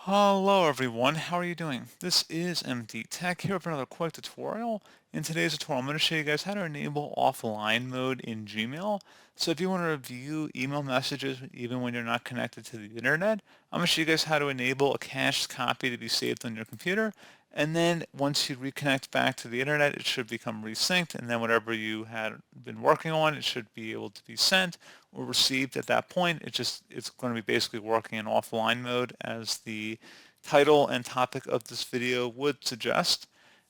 Hello everyone, how are you doing? This is MD Tech here with another quick tutorial. In today's tutorial, I'm going to show you guys how to enable offline mode in Gmail. So if you want to view email messages even when you're not connected to the internet, I'm going to show you guys how to enable a cached copy to be saved on your computer. And then once you reconnect back to the internet, it should become resynced, and then whatever you had been working on, it should be able to be sent or received at that point. It's going to be basically working in offline mode as the title and topic of this video would suggest.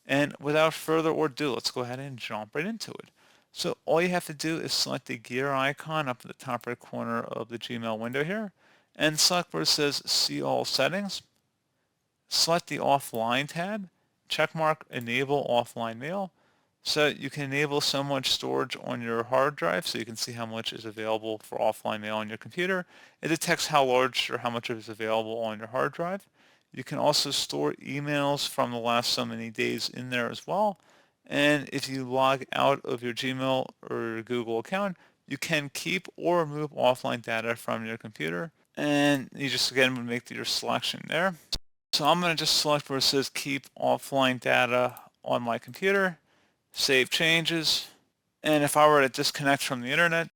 And without further ado, let's go ahead and jump right into it. So all you have to do is select the gear icon up at the top right corner of the Gmail window here, and select where it says See All Settings. Select the Offline tab, checkmark Enable Offline Mail, so you can enable so much storage on your hard drive so you can see how much is available for offline mail on your computer. It detects how large or how much is available on your hard drive. You can also store emails from the last so many days in there as well. And if you log out of your Gmail or your Google account, you can keep or remove offline data from your computer. And you just again would make your selection there. So I'm going to just select where it says keep offline data on my computer, save changes, and if I were to disconnect from the internet,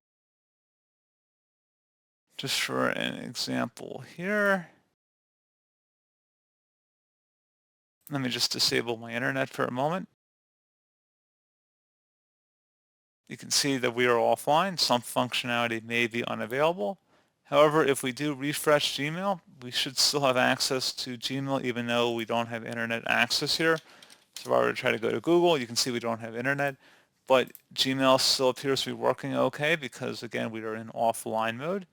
just for an example here, let me just disable my internet for a moment. You can see that we are offline. Some functionality may be unavailable. However, if we do refresh Gmail, we should still have access to Gmail even though we don't have internet access here. So if I were to try to go to Google, you can see we don't have internet, but Gmail still appears to be working okay because again, we are in offline mode.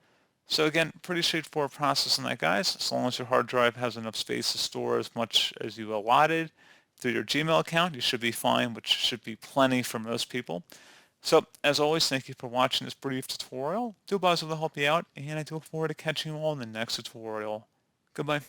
So again, pretty straightforward process on that, guys. As long as your hard drive has enough space to store as much as you allotted through your Gmail account, you should be fine, which should be plenty for most people. So as always, thank you for watching this brief tutorial. Do hope I was able to help you out, and I do look forward to catching you all in the next tutorial. Goodbye.